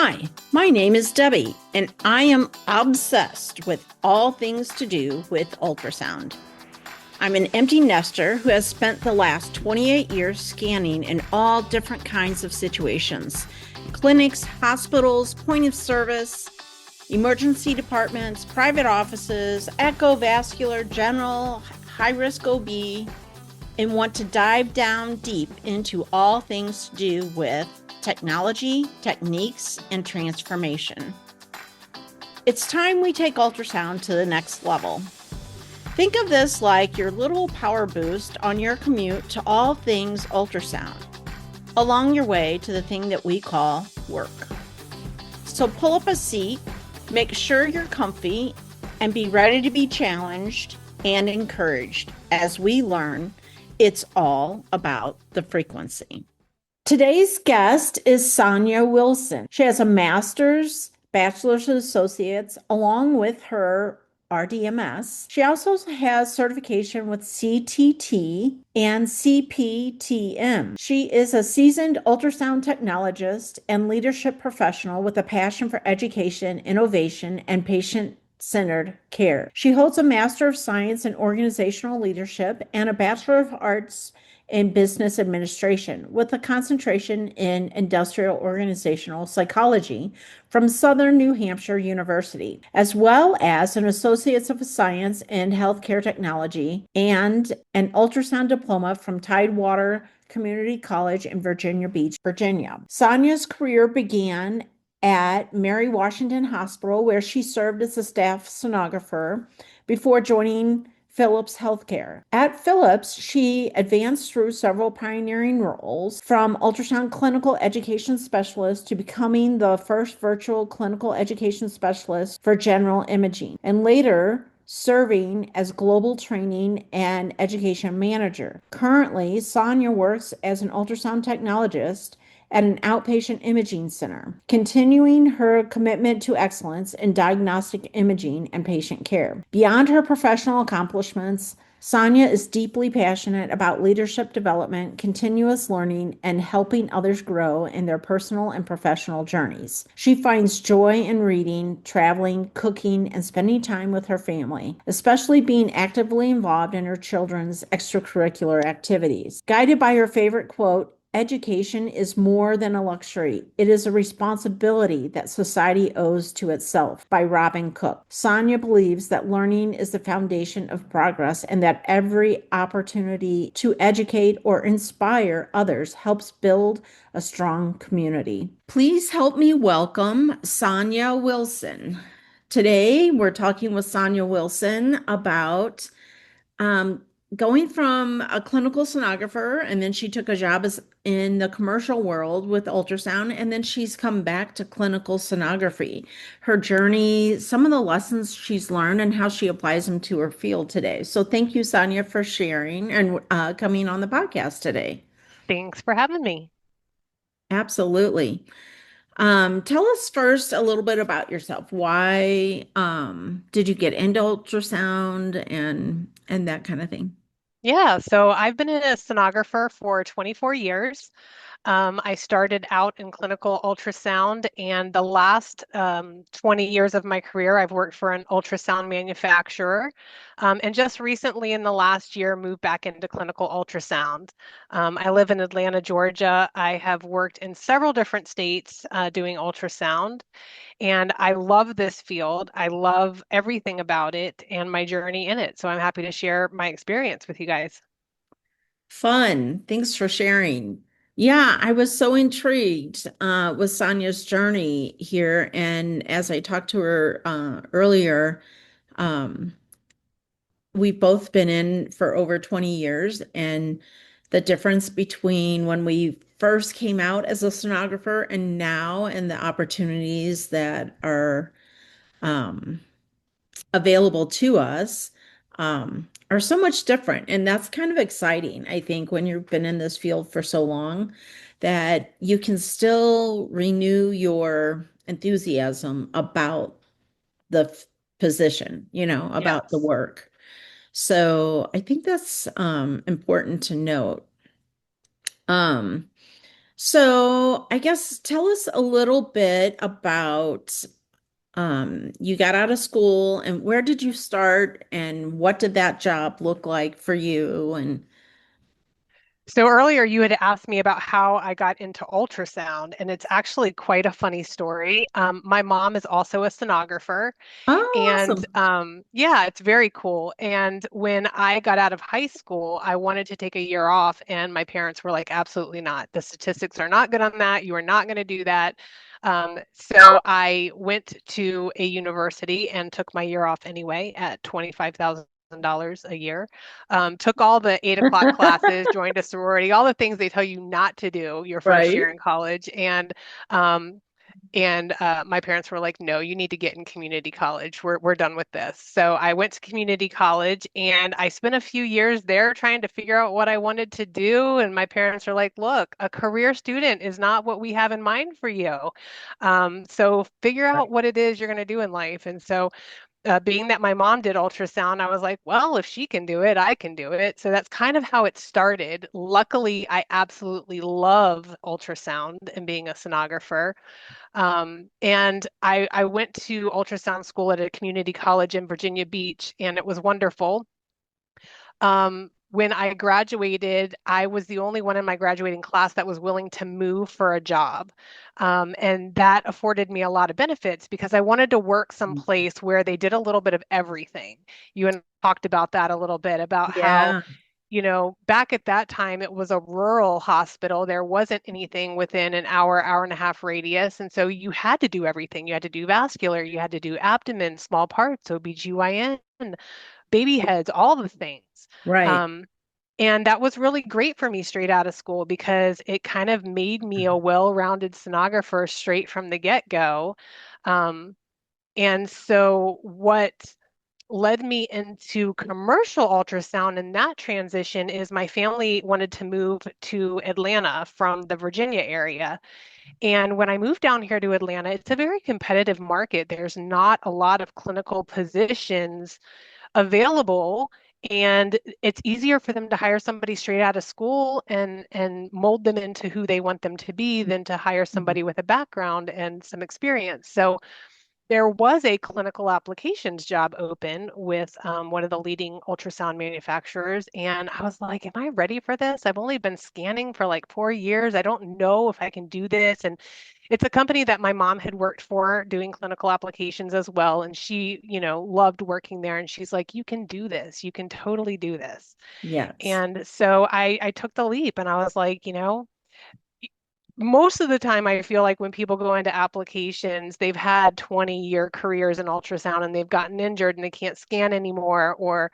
Hi, my name is Debbie, and I am obsessed with all things to do with ultrasound. I'm an empty nester who has spent the last 28 years scanning in all different kinds of situations: clinics, hospitals, point of service, emergency departments, private offices, echo, vascular, general, high risk OB, and want to dive down deep into all things to do with technology, techniques, and transformation. It's time we take ultrasound to the next level. Think of this like your little power boost on your commute to all things ultrasound, along your way to the thing that we call work. So pull up a seat, make sure you're comfy, and be ready to be challenged and encouraged as we learn it's all about the frequency. Today's guest is Sonia Wilson. She has a master's, bachelor's of associates, along with her RDMS. She also has certification with CTT and CPTM. She is a seasoned ultrasound technologist and leadership professional with a passion for education, innovation, and patient-centered care. She holds a Master of Science in Organizational Leadership and a Bachelor of Arts in Business Administration with a concentration in Industrial Organizational Psychology from Southern New Hampshire University, as well as an Associates of Science in Healthcare Technology and an ultrasound diploma from Tidewater Community College in Virginia Beach, Virginia. Sonia's career began at Mary Washington Hospital, where she served as a staff sonographer before joining Philips Healthcare. At Philips, she advanced through several pioneering roles, from ultrasound clinical education specialist to becoming the first virtual clinical education specialist for general imaging, and later serving as global training and education manager. Currently, Sonia works as an ultrasound technologist at an outpatient imaging center, continuing her commitment to excellence in diagnostic imaging and patient care. Beyond her professional accomplishments, Sonia is deeply passionate about leadership development, continuous learning, and helping others grow in their personal and professional journeys. She finds joy in reading, traveling, cooking, and spending time with her family, especially being actively involved in her children's extracurricular activities. Guided by her favorite quote, "Education is more than a luxury. It is a responsibility that society owes to itself," by Robin Cook. Sonia believes that learning is the foundation of progress and that every opportunity to educate or inspire others helps build a strong community. Please help me welcome Sonia Wilson. Today, we're talking with Sonia Wilson about um, going from a clinical sonographer, and then she took a job in the commercial world with ultrasound, and then she's come back to clinical sonography. Her journey, some of the lessons she's learned, and how she applies them to her field today. So thank you, Sonia, for sharing and coming on the podcast today. Thanks for having me. Absolutely. Tell us first a little bit about yourself. Why did you get into ultrasound and that kind of thing? Yeah, so I've been a sonographer for 24 years. I started out in clinical ultrasound, and the last 20 years of my career, I've worked for an ultrasound manufacturer. And just recently, in the last year, moved back into clinical ultrasound. I live in Atlanta, Georgia. I have worked in several different states doing ultrasound, and I love this field. I love everything about it and my journey in it. So I'm happy to share my experience with you guys. Fun. Thanks for sharing. Yeah, I was so intrigued with Sonia's journey here. And as I talked to her earlier, um, we've both been in for over 20 years. And the difference between when we first came out as a sonographer and now, and the opportunities that are um, available to us are so much different. And that's kind of exciting, I think, when you've been in this field for so long, that you can still renew your enthusiasm about the position, about the Yes. work. So I think that's important to note. Um, So I guess tell us a little bit about you got out of school and where did you start and what did that job look like for you? And So earlier you had asked me about how I got into ultrasound, and it's actually quite a funny story. My mom is also a sonographer, oh, and awesome. yeah, it's very cool. And when I got out of high school, I wanted to take a year off, and my parents were like, absolutely not. The statistics are not good on that. You are not going to do that. So I went to a university and took my year off anyway at $25,000 a year. Took all the 8 o'clock classes, joined a sorority, all the things they tell you not to do your first Right. year in college, um, my parents were like, no, you need to get in community college. We're done with this. So I went to community college and I spent a few years there trying to figure out what I wanted to do. And my parents are like, look, a career student is not what we have in mind for you. So figure out Right. what it is you're going to do in life. And so being that my mom did ultrasound, I was like, well, if she can do it, I can do it. So that's kind of how it started. Luckily, I absolutely love ultrasound and being a sonographer. And I went to ultrasound school at a community college in Virginia Beach, and it was wonderful. When I graduated, I was the only one in my graduating class that was willing to move for a job. And that afforded me a lot of benefits because I wanted to work someplace where they did a little bit of everything. You and I talked about that a little bit about how Yeah. back at that time, it was a rural hospital. There wasn't anything within an hour, hour and a half radius. And so you had to do everything. You had to do vascular, you had to do abdomen, small parts, OBGYN, baby heads, all the things. Right. Um, and that was really great for me straight out of school because it kind of made me a well-rounded sonographer straight from the get-go. Um, and so what led me into commercial ultrasound in that transition is my family wanted to move to Atlanta from the Virginia area. And when I moved down here to Atlanta, it's a very competitive market. There's not a lot of clinical positions available. And it's easier for them to hire somebody straight out of school and mold them into who they want them to be than to hire somebody with a background and some experience. So there was a clinical applications job open with one of the leading ultrasound manufacturers. And I was like, am I ready for this? I've only been scanning for like 4 years. I don't know if I can do this. And it's a company that my mom had worked for doing clinical applications as well. And she, loved working there. And she's like, you can do this. You can totally do this. Yes. And so I took the leap and I was like, most of the time I feel like when people go into applications, they've had 20-year careers in ultrasound and they've gotten injured and they can't scan anymore, or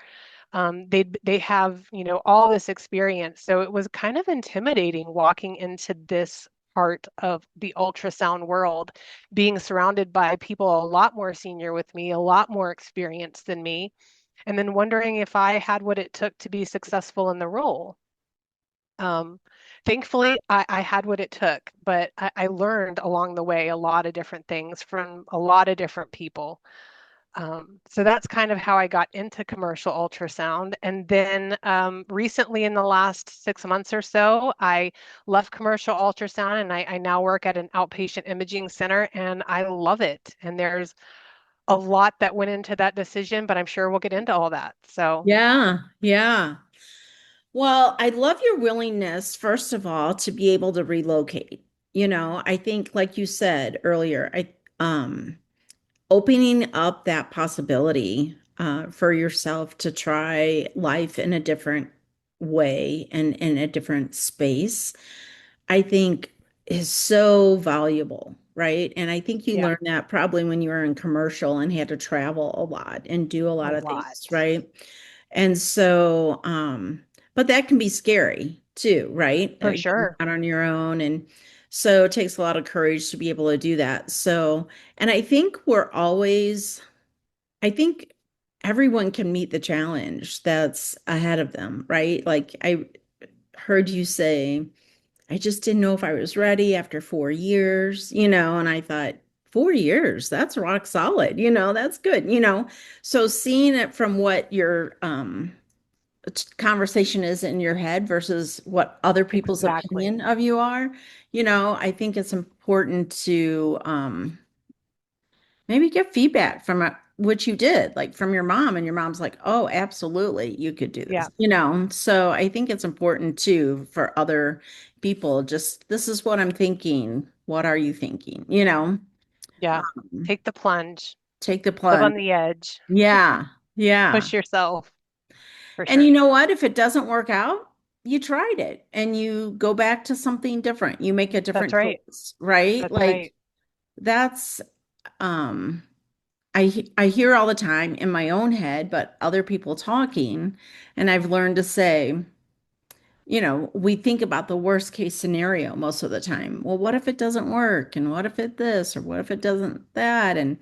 they have, all this experience. So it was kind of intimidating walking into this part of the ultrasound world, being surrounded by people a lot more senior with me, a lot more experienced than me, and then wondering if I had what it took to be successful in the role. Um, Thankfully, I had what it took, but I learned along the way a lot of different things from a lot of different people. So that's kind of how I got into commercial ultrasound. And then recently, in the last 6 months or so, I left commercial ultrasound and I now work at an outpatient imaging center and I love it. And there's a lot that went into that decision, but I'm sure we'll get into all that. So, Yeah. Yeah. Well, I love your willingness, first of all, to be able to relocate. I think, like you said earlier, opening up that possibility for yourself to try life in a different way and in a different space, I think is so valuable, right? And I think you yeah, learned that probably when you were in commercial and had to travel a lot and do a a lot of lot. things, right? And so, but that can be scary too, right? For Getting sure. out on your own. And so it takes a lot of courage to be able to do that. So, and I think everyone can meet the challenge that's ahead of them, right? Like I heard you say, I just didn't know if I was ready after 4 years, and I thought, 4 years, that's rock solid, that's good. So seeing it from what you're conversation is in your head versus what other people's opinion Exactly. of you are. I think it's important to maybe get feedback from what you did, like from your mom, and your mom's like, "Oh, absolutely, you could do Yeah. this." So I think it's important too for other people. Just this is what I'm thinking. What are you thinking? Yeah. Take the plunge, Take the live plunge. on the edge, Yeah, yeah. push yourself for And you sure. know what? If it doesn't work out, you tried it and you go back to something different. You make a That's different right. choice, right? That's right. Like that's um I hear all the time in my own head, but other people talking, and I've learned to say, we think about the worst case scenario most of the time. Well, what if it doesn't work? And what if it this or what if it doesn't that? And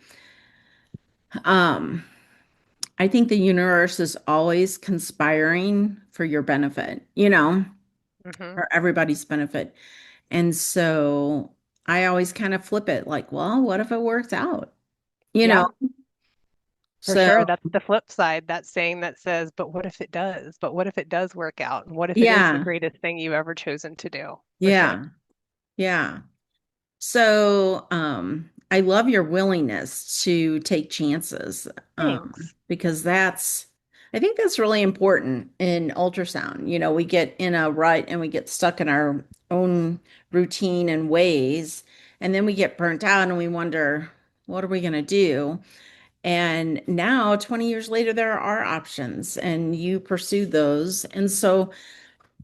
um I think the universe is always conspiring for your benefit, Hmm. for everybody's benefit. And so I always kind of flip it like, well, what if it works out? You know? Yeah, for So sure. That's the flip side, that saying that says, but what if it does? But what if it does work out? And what if it is the yeah, greatest thing you've ever chosen to do? For sure. yeah, yeah. So I love your willingness to take chances, Thanks. because I think that's really important in ultrasound. We get in a rut and we get stuck in our own routine and ways, and then we get burnt out and we wonder, what are we going to do? And now, 20 years later, there are options and you pursued those. And so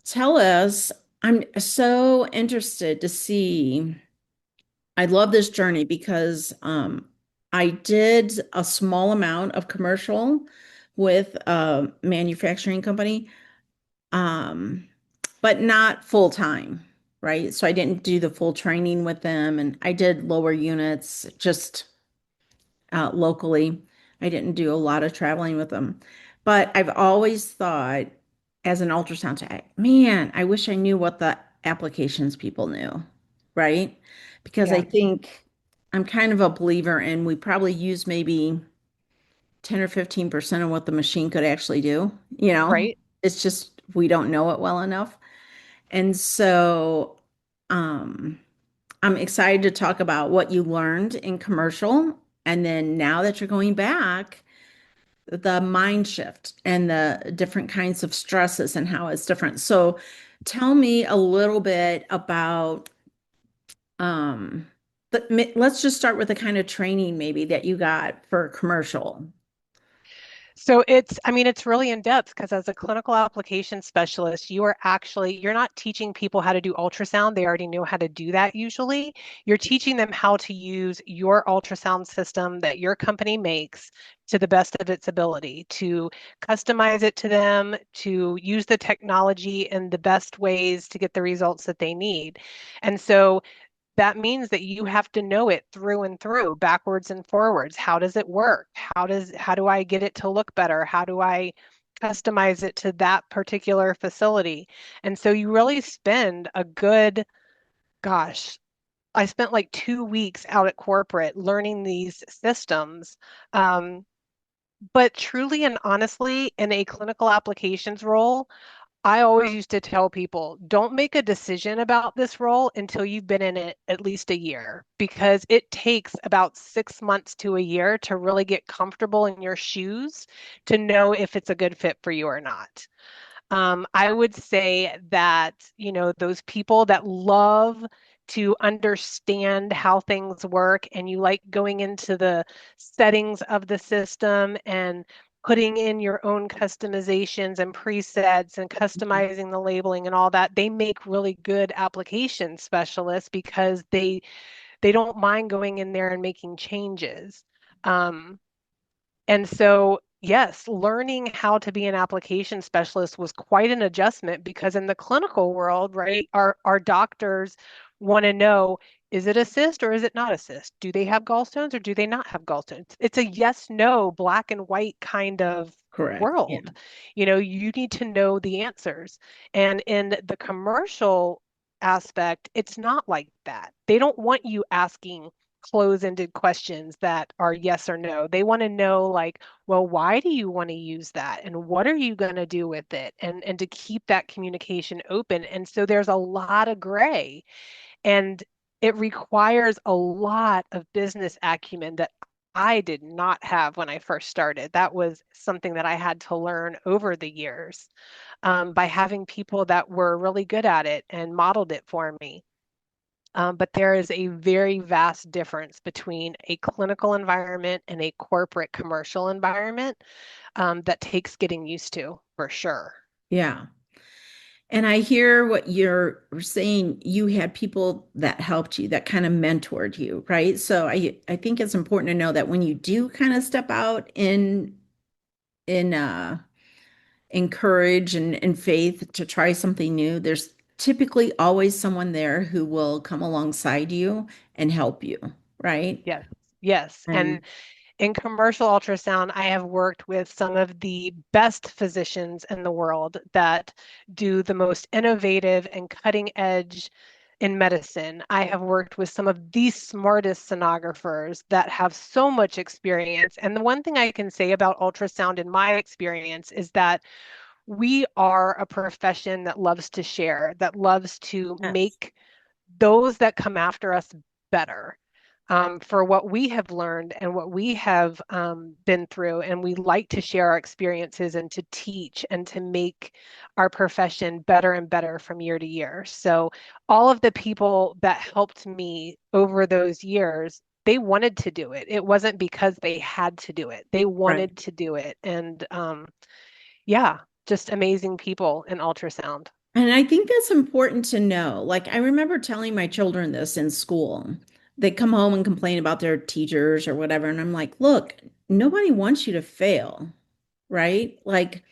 tell us, I'm so interested to see. I love this journey because I did a small amount of commercial with a manufacturing company, um, but not full time, right? So I didn't do the full training with them, and I did lower units just locally. I didn't do a lot of traveling with them. But I've always thought, as an ultrasound tech, man, I wish I knew what the applications people knew, right? Because I Yeah. think I'm kind of a believer in we probably use maybe 10 or 15% of what the machine could actually do, you know? Right. It's just we don't know it well enough. And so um I'm excited to talk about what you learned in commercial. And then now that you're going back, the mind shift and the different kinds of stresses and how it's different. So tell me a little bit about, um, let's just start with the kind of training maybe that you got for commercial. So I mean, it's really in depth because as a clinical application specialist, you're not teaching people how to do ultrasound. They already know how to do that usually. You're teaching them how to use your ultrasound system that your company makes to the best of its ability, to customize it to them, to use the technology in the best ways to get the results that they need. And so that means that you have to know it through and through, backwards and forwards. How does it work? How do I get it to look better? How do I customize it to that particular facility? And so you really spend a good, gosh, I spent like 2 weeks out at corporate learning these systems. But truly and honestly, in a clinical applications role, I always used to tell people, don't make a decision about this role until you've been in it at least a year, because it takes about 6 months to a year to really get comfortable in your shoes to know if it's a good fit for you or not. I would say that, those people that love to understand how things work and you like going into the settings of the system and putting in your own customizations and presets and customizing the labeling and all that, they make really good application specialists because they don't mind going in there and making changes. Um, and so, yes, learning how to be an application specialist was quite an adjustment because in the clinical world, right, our doctors want to know, is it a cyst or is it not a cyst? Do they have gallstones or do they not have gallstones? It's a yes, no, black and white kind of Correct. Yeah. world. You need to know the answers. And in the commercial aspect, it's not like that. They don't want you asking close-ended questions that are yes or no. They want to know like, well, why do you want to use that? And what are you going to do with it? And to keep that communication open. And so there's a lot of gray. And it requires a lot of business acumen that I did not have when I first started. That was something that I had to learn over the years by having people that were really good at it and modeled it for me. But there is a very vast difference between a clinical environment and a corporate commercial environment that takes getting used to for sure. Yeah. And I hear what you're saying. You had people that helped you, that kind of mentored you, right? So I think it's important to know that when you do kind of step out in in courage and faith to try something new, there's typically always someone there who will come alongside you and help you, right? Yes, yes. And And in commercial ultrasound, I have worked with some of the best physicians in the world that do the most innovative and cutting edge in medicine. I have worked with some of the smartest sonographers that have so much experience. And the one thing I can say about ultrasound in my experience is that we are a profession that loves to share, that loves to yes, make those that come after us better for what we have learned and what we have been through. And we like to share our experiences and to teach and to make our profession better and better from year to year. So, all of the people that helped me over those years, they wanted to do it. It wasn't because they had to do it, they right. wanted to do it. And yeah, just amazing people in ultrasound. And I think that's important to know. Like, I remember telling my children this in school. They come home and complain about their teachers or whatever. And I'm like, look, nobody wants you to fail, right? Like,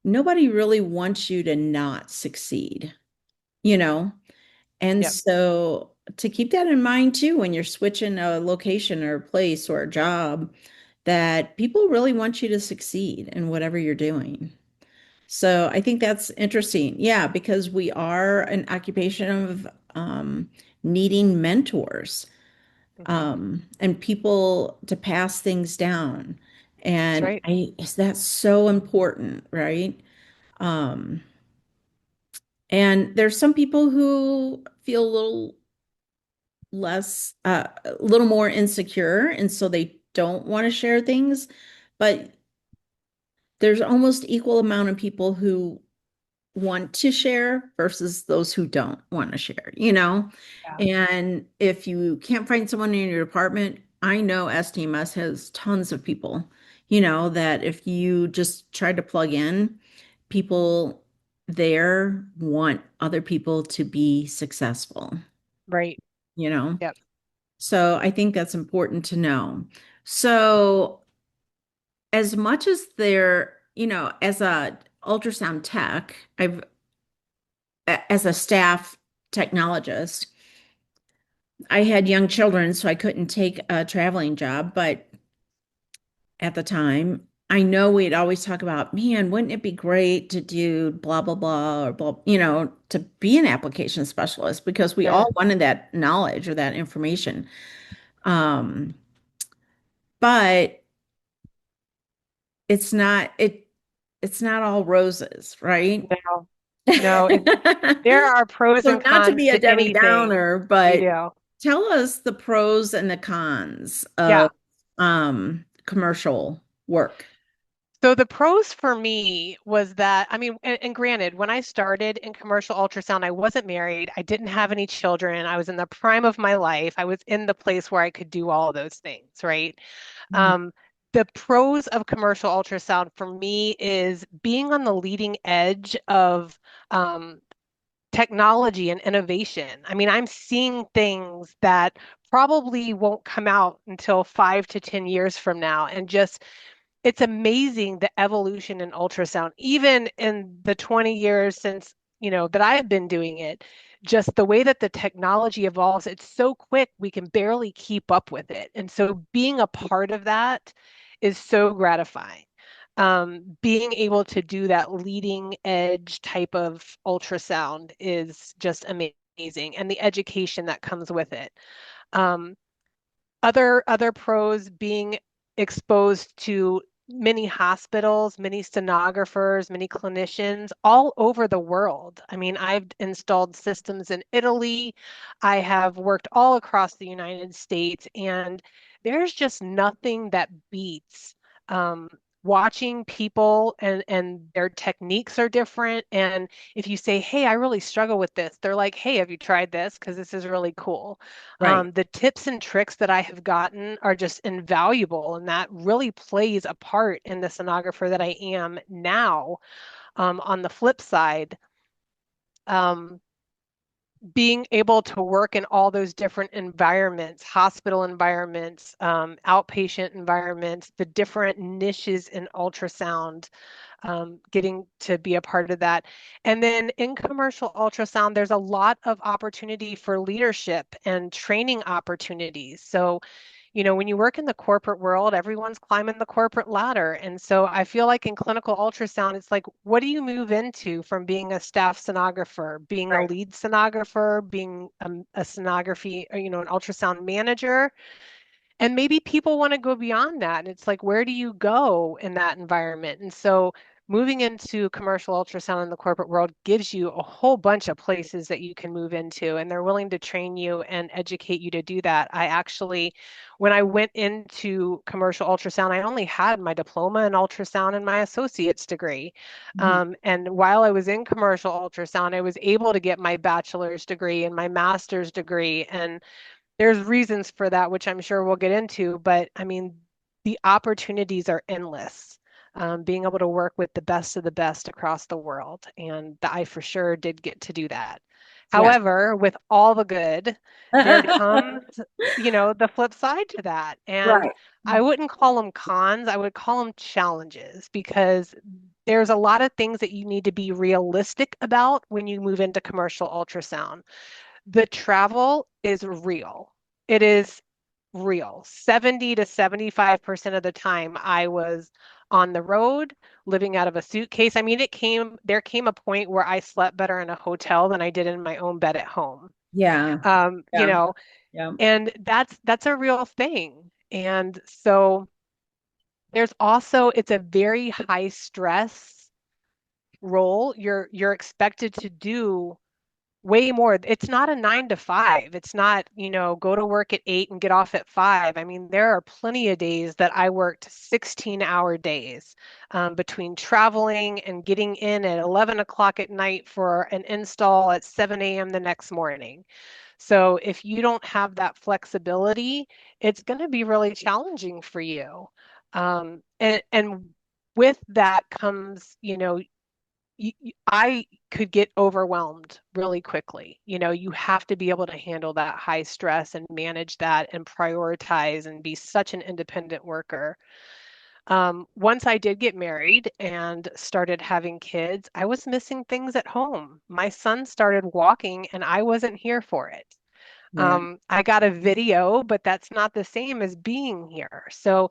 nobody really wants you to not succeed, you know? And Yep, so to keep that in mind too, when you're switching a location or a place or a job, that people really want you to succeed in whatever you're doing. So I think that's interesting. Yeah, because we are an occupation of needing mentors hmm, and people to pass things down. that's And right. that's so important, right? Um, and there's some people who feel a little less, a little more insecure, and so they don't want to share things. But there's almost equal amount of people who want to share versus those who don't want to share, you know? Yeah, And if you can't find someone in your department, I know STMS has tons of people, you know, that if you just try to plug in, people there want other people to be successful, right. you know? Yep. So I think that's important to know. So as much as they're, you know, as a ultrasound tech, as a staff technologist, I had young children, so I couldn't take a traveling job. But at the time, I know we'd always talk about, man, wouldn't it be great to do blah, blah, blah, or blah, you know, to be an application specialist because we Yeah. all wanted that knowledge or that information. Um, but it's not, it's not all roses, right? No, no. There are pros So and not to cons be a to Debbie anything Downer, we but do. tell us the pros and the cons of Yeah. commercial work. So the pros for me was that, I mean, and granted, when I started in commercial ultrasound, I wasn't married. I didn't have any children. I was in the prime of my life. I was in the place where I could do all of those things, right? Mhm. Um, the pros of commercial ultrasound for me is being on the leading edge of um, technology and innovation. I mean, I'm seeing things that probably won't come out until 5 to 10 years from now. And just, it's amazing the evolution in ultrasound, even in the 20 years since, that I've been doing it. Just the way that the technology evolves, it's so quick, we can barely keep up with it. And so being a part of that is so gratifying. Being able to do that leading edge type of ultrasound is just amazing, and the education that comes with it. Um, Other pros being exposed to many hospitals, many sonographers, many clinicians all over the world. I mean, I've installed systems in Italy. I have worked all across the United States, and there's just nothing that beats um, watching people, and their techniques are different. And if you say, "Hey, I really struggle with this," they're like, "Hey, have you tried this? Because this is really cool." Right. The tips and tricks that I have gotten are just invaluable, and that really plays a part in the sonographer that I am now. On the flip side, um, being able to work in all those different environments, hospital environments, outpatient environments, the different niches in ultrasound, getting to be a part of that. And then in commercial ultrasound, there's a lot of opportunity for leadership and training opportunities. So, when you work in the corporate world, everyone's climbing the corporate ladder. And so I feel like in clinical ultrasound, it's like, what do you move into from being a staff sonographer, being a Right. lead sonographer, being a sonography, or, an ultrasound manager? And maybe people want to go beyond that. And it's like, where do you go in that environment? And so moving into commercial ultrasound in the corporate world gives you a whole bunch of places that you can move into, and they're willing to train you and educate you to do that. I actually, when I went into commercial ultrasound, I only had my diploma in ultrasound and my associate's degree. Mhm. And while I was in commercial ultrasound, I was able to get my bachelor's degree and my master's degree. And there's reasons for that, which I'm sure we'll get into, but I mean, the opportunities are endless. Being able to work with the best of the best across the world. And I for sure did get to do that. Yes. However, with all the good, there comes, the flip side to that. And Right. I wouldn't call them cons, I would call them challenges, because there's a lot of things that you need to be realistic about when you move into commercial ultrasound. The travel is real. It is real. 70 to 75% of the time I was on the road, living out of a suitcase. I mean, there came a point where I slept better in a hotel than I did in my own bed at home. Yeah. Um, you Yeah. know, Yeah. and that's a real thing. And so it's a very high stress role. You're expected to do way more. It's not a 9 to 5. It's not, go to work at 8 and get off at 5. I mean, there are plenty of days that I worked 16-hour days, between traveling and getting in at 11 o'clock at night for an install at 7 a.m. the next morning. So if you don't have that flexibility, it's going to be really challenging for you. And with that comes, I could get overwhelmed really quickly. You have to be able to handle that high stress and manage that and prioritize and be such an independent worker. Once I did get married and started having kids, I was missing things at home. My son started walking and I wasn't here for it. Yeah. I got a video, but that's not the same as being here. So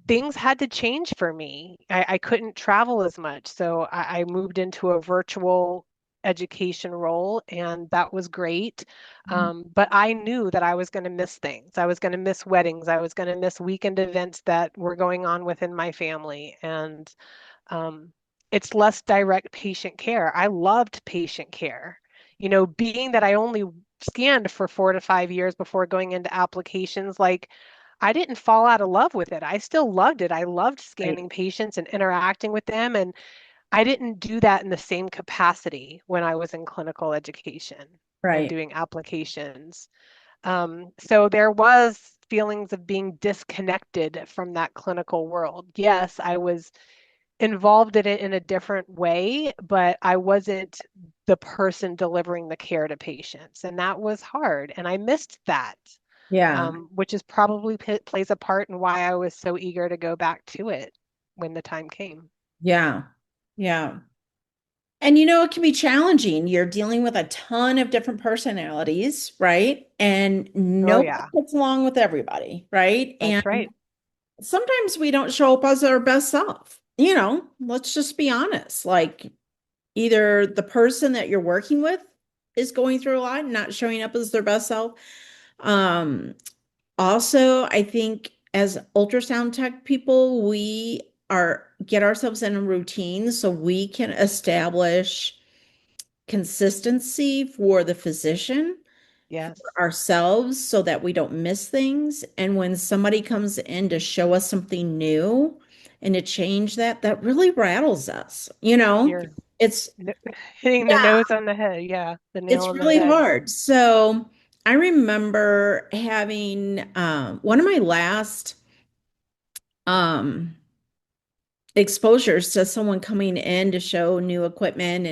things had to change for me. I couldn't travel as much. So I moved into a virtual education role, and that was great. But I knew that I was going to miss things. I was going to miss weddings. I was going to miss weekend events that were going on within my family. And um, it's less direct patient care. I loved patient care. Being that I only scanned for 4 to 5 years before going into applications, like I didn't fall out of love with it. I still loved it. I loved Right. scanning patients and interacting with them. And I didn't do that in the same capacity when I was in clinical education and Right. doing applications. So there was feelings of being disconnected from that clinical world. Yes, I was involved in it in a different way, but I wasn't the person delivering the care to patients. And that was hard. And I missed that, Yeah. which is probably plays a part in why I was so eager to go back to it when the time came. Yeah. Yeah. And it can be challenging. You're dealing with a ton of different personalities, right? And Oh, nobody yeah, gets along with everybody, right? And that's right. sometimes we don't show up as our best self. Let's just be honest. Like either the person that you're working with is going through a lot and not showing up as their best self. Um, Also, I think as ultrasound tech people, we are get ourselves in a routine so we can establish consistency for the physician, Yes, ourselves, so that we don't miss things. And when somebody comes in to show us something new and to change that, that really rattles us. you're It's n- hitting the yeah, nose on the head. Yeah, the nail it's on the really head. hard. So I remember having one of my last um exposures to someone coming in to show new equipment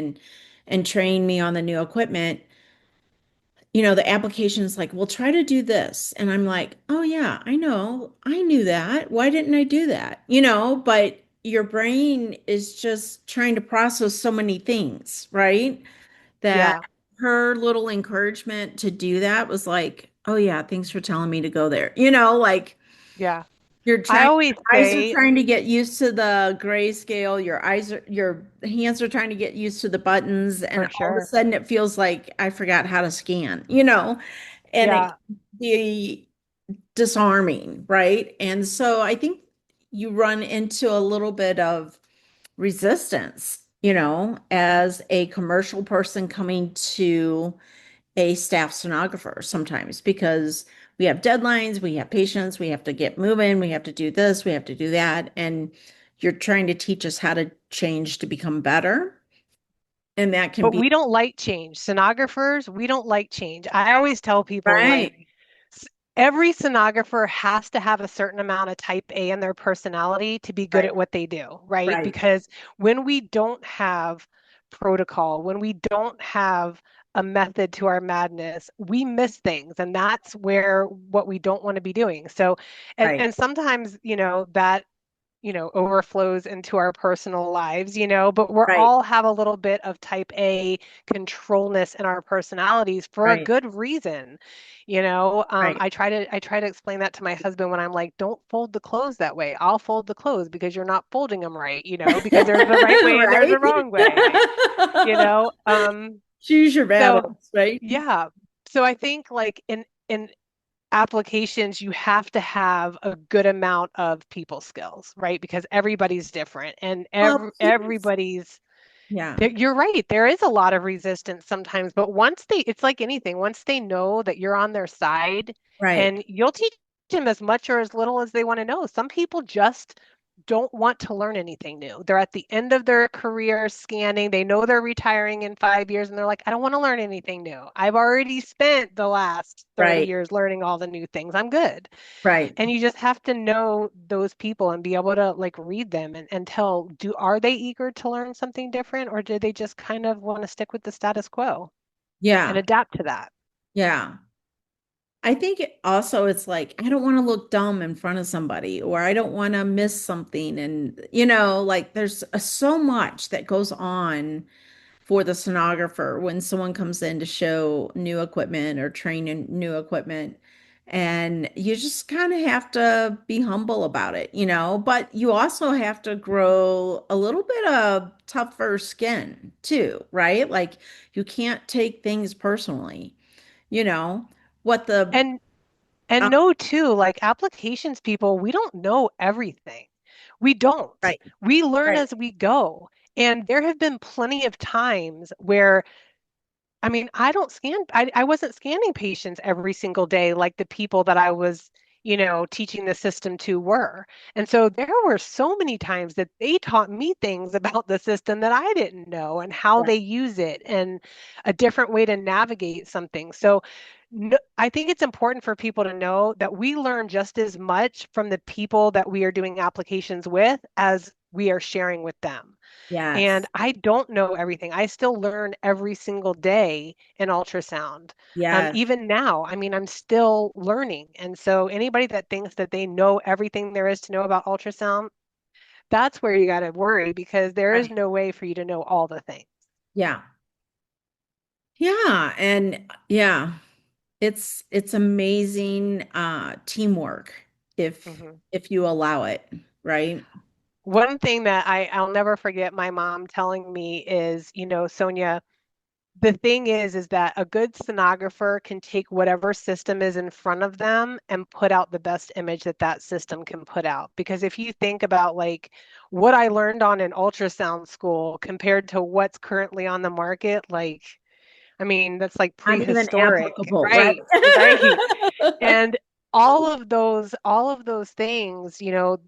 and train me on the new equipment. The application is like, we'll try to do this. And I'm like, oh yeah, I know. I knew that. Why didn't I do that? But your brain is just trying to process so many things, right? That Yeah, her little encouragement to do that was like, oh yeah, thanks for telling me to go there. yeah. Your I trying always eyes are say trying to get used to the grayscale. Your hands are trying to get used to the buttons, and for all of a sure. sudden it feels like I forgot how to scan, and it Yeah, can be disarming, right? And so I think you run into a little bit of resistance, as a commercial person coming to a staff sonographer sometimes because we have deadlines, we have patients, we have to get moving, we have to do this, we have to do that. And you're trying to teach us how to change to become better. And that can but be we don't like change. Sonographers, we don't like change. I always tell people like right, s- every sonographer has to have a certain amount of type A in their personality to be good right, at what they do, right? right, Because when we don't have protocol, when we don't have a method to our madness, we miss things. And that's where what we don't want to be doing. So, and right, and sometimes, that overflows into our personal lives, but we're right, all have a little bit of type A controlness in our personalities for a right, good reason. right. I try to explain that to my husband when I'm like, don't fold the clothes that way. I'll fold the clothes because you're not folding them right, because there's the right way and there's Right. a wrong way, you know. Choose your So battles, right? yeah. So I think like in applications, you have to have a good amount of people skills, right? Because everybody's different and Well, people's, everybody's yeah, you're right. There is a lot of resistance sometimes, but it's like anything, once they know that you're on their side right, and you'll teach them as much or as little as they want to know. Some people just don't want to learn anything new. They're at the end of their career scanning. They know they're retiring in 5 years and they're like, I don't want to learn anything new. I've already spent the last 30 right, years learning all the new things. I'm good. right. And you just have to know those people and be able to like read them and tell, are they eager to learn something different or do they just kind of want to stick with the status quo and Yeah, adapt to that? yeah. I think also it's like I don't want to look dumb in front of somebody or I don't want to miss something. And, like there's so much that goes on for the sonographer when someone comes in to show new equipment or train in new equipment. And you just kind of have to be humble about it, but you also have to grow a little bit of tougher skin too, right? Like you can't take things personally, you know, what the, And uh, know too, like applications people, we don't know everything. We don't. right, We learn right, as we go. And there have been plenty of times where I mean, I wasn't scanning patients every single day like the people that I was, teaching the system to were. And so there were so many times that they taught me things about the system that I didn't know and how yeah, they use it and a different way to navigate something. So no, I think it's important for people to know that we learn just as much from the people that we are doing applications with as we are sharing with them. And yes, I don't know everything. I still learn every single day in ultrasound. yes, Even now, I mean, I'm still learning. And so anybody that thinks that they know everything there is to know about ultrasound, that's where you got to worry because there is right, no way for you to know all the things. yeah, yeah, and yeah. It's amazing teamwork if Mhm. if you allow it, right? One thing that I'll never forget my mom telling me is, Sonia, the thing is that a good sonographer can take whatever system is in front of them and put out the best image that that system can put out. Because if you think about like what I learned on in ultrasound school compared to what's currently on the market, like, I mean, that's like Not even prehistoric, applicable, right? right? Right. And all of those things,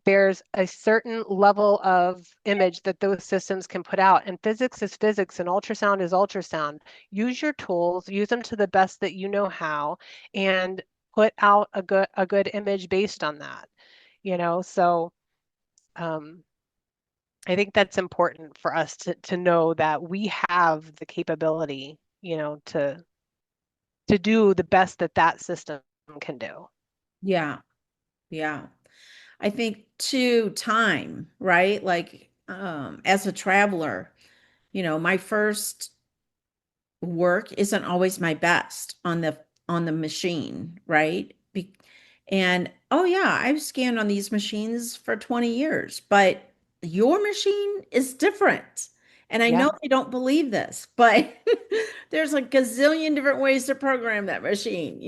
there's a certain level of image that those systems can put out. And physics is physics and ultrasound is ultrasound. Use your tools, use them to the best that you know how, and put out a good image based on that, So um I think that's important for us to know that we have the capability, to do the best that that system can do. Yeah. Yeah. I think too, time, right? Like, as a traveler, my first work isn't always my best on the machine, right? And oh yeah, I've scanned on these machines for 20 years, but your machine is different. And I Yeah, know they don't believe this, but there's a gazillion different ways to program that machine,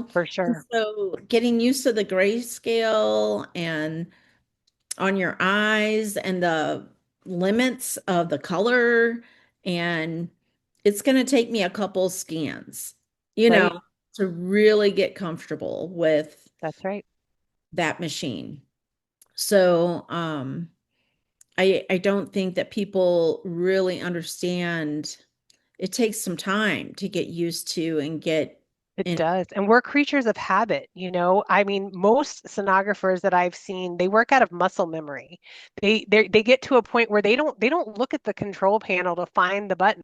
for And sure. so getting used to the grayscale and on your eyes and the limits of the color. And it's going to take me a couple scans, you know, Right. to really get comfortable with That's right. that machine. So, I don't think that people really understand. It takes some time to get used to and get It in. does. And we're creatures of habit. I mean, most sonographers that I've seen, they work out of muscle memory. They get to a point where they don't look at the control panel to find the buttons.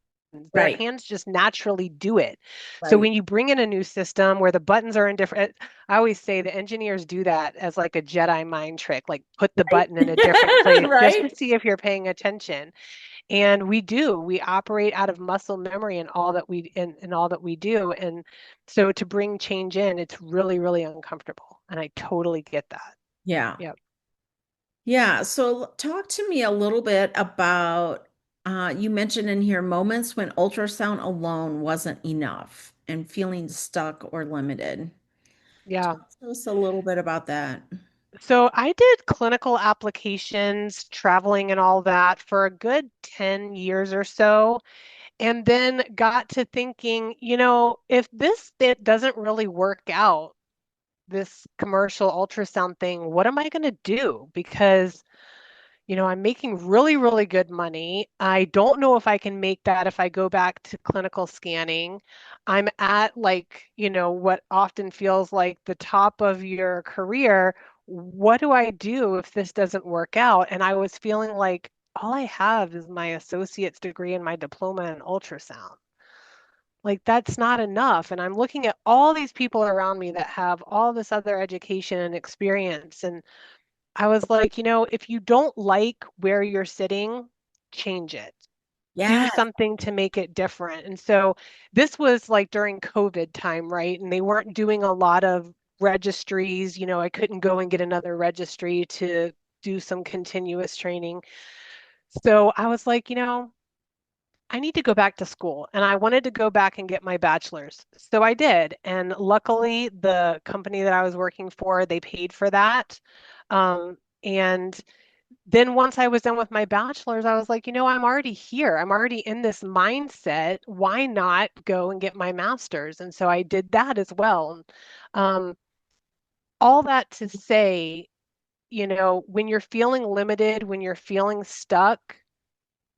Their Right, hands just naturally do it. So right, when you bring in a new system where the buttons are in different, I always say the engineers do that as like a Jedi mind trick, like put the right, button in a different place just to right. see if you're paying attention. And we operate out of muscle memory in all that we do. And so to bring change in, it's really, really uncomfortable. And I totally get that. Yeah. Yep. Yeah, so talk to me a little bit about you mentioned in here moments when ultrasound alone wasn't enough and feeling stuck or limited. Yeah. Talk to us a little bit about that. So I did clinical applications, traveling and all that for a good 10 years or so, and then got to thinking, if this bit doesn't really work out, this commercial ultrasound thing, what am I going to do? Because I'm making really, really good money. I don't know if I can make that if I go back to clinical scanning. I'm at like, what often feels like the top of your career. What do I do if this doesn't work out? And I was feeling like all I have is my associate's degree and my diploma in ultrasound. Like that's not enough. And I'm looking at all these people around me that have all this other education and experience. And I was like, if you don't like where you're sitting, change it. Do Yeah, something to make it different. And so this was like during COVID time, right? And they weren't doing a lot of registries. I couldn't go and get another registry to do some continuous training. So I was like, I need to go back to school and I wanted to go back and get my bachelor's. So I did. And luckily, the company that I was working for, they paid for that. And then once I was done with my bachelor's, I was like, I'm already here. I'm already in this mindset. Why not go and get my master's? And so I did that as well. Um, all that to say, when you're feeling limited, when you're feeling stuck,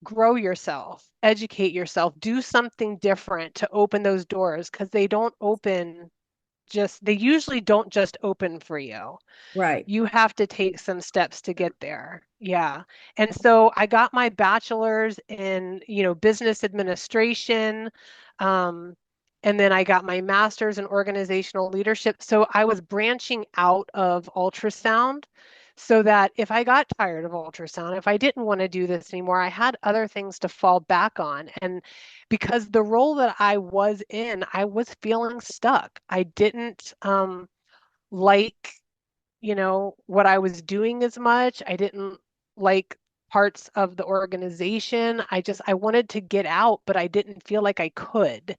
grow yourself, educate yourself, do something different to open those doors because they usually don't just open for you. right. You have to take some steps to get there. Yeah. And so I got my bachelor's in, business administration. Um, and then I got my master's in organizational leadership. So I was branching out of ultrasound so that if I got tired of ultrasound, if I didn't want to do this anymore, I had other things to fall back on. And because the role that I was in, I was feeling stuck. I didn't like what I was doing as much. I didn't like parts of the organization. I wanted to get out, but I didn't feel like I could.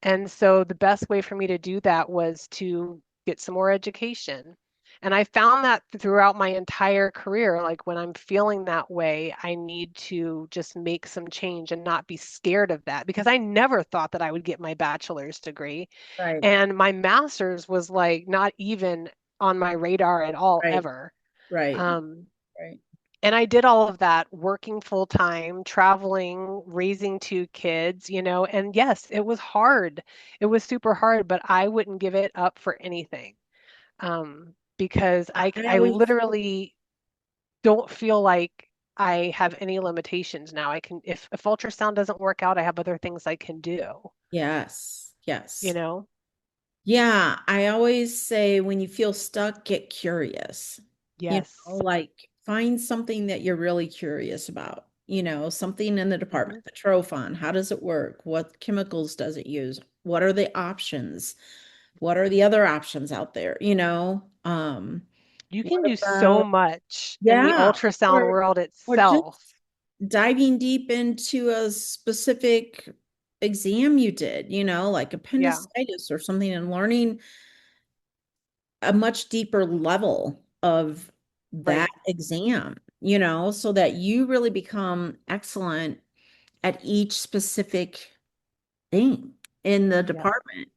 And so the best way for me to do that was to get some more education. And I found that throughout my entire career, like when I'm feeling that way, I need to just make some change and not be scared of that because I never thought that I would get my bachelor's degree. Right. And my master's was like not even on my radar at all, Right. ever. Right. Um, Right. and I did all of that working full time, traveling, raising two kids, and yes, it was hard. It was super hard, but I wouldn't give it up for anything. Because I I always, literally don't feel like I have any limitations now. I can, if ultrasound doesn't work out, I have other things I can do, yes, you yes. know? Yeah, I always say when you feel stuck, get curious. Yes. Like find something that you're really curious about. Something in the Hmm. department, the trophon, how does it work? What chemicals does it use? What are the options? What are the other options out there? You What can do so about, much in the yeah, ultrasound or world or itself. just diving deep into a specific exam you did, like Yeah, appendicitis or something, and learning a much deeper level of that right. exam, so that you really become excellent at each specific thing in the Yep. department.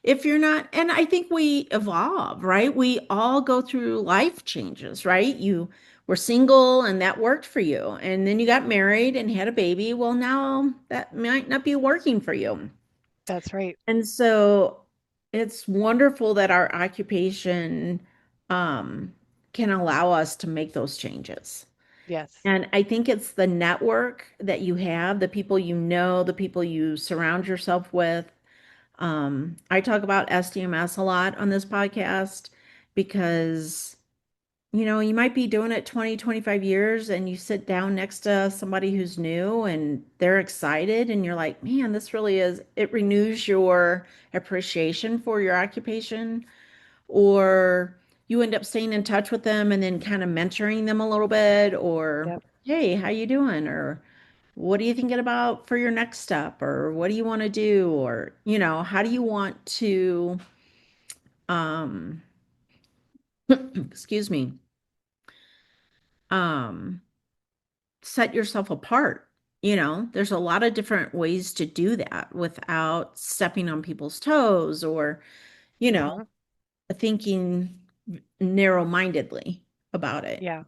If you're not, and I think we evolve, right? We all go through life changes, right? You were single and that worked for you. And then you got married and had a baby. Well, now that might not be working for you. That's right. And so it's wonderful that our occupation um, can allow us to make those changes. Yes. And I think it's the network that you have, the people you know, the people you surround yourself with. I talk about SDMS a lot on this podcast because, you might be doing it 20, 25 years and you sit down next to somebody who's new and they're excited and you're like, man, this really is, it renews your appreciation for your occupation. Or you end up staying in touch with them and then kind of mentoring them a little bit, or, Yep. hey, how you doing? Or what are you thinking about for your next step? Or what do you want to do? Or, how do you want to, um, excuse me, um, set yourself apart? There's a lot of different ways to do that without stepping on people's toes or, you know, Hmm. thinking narrow-mindedly about it. Yeah.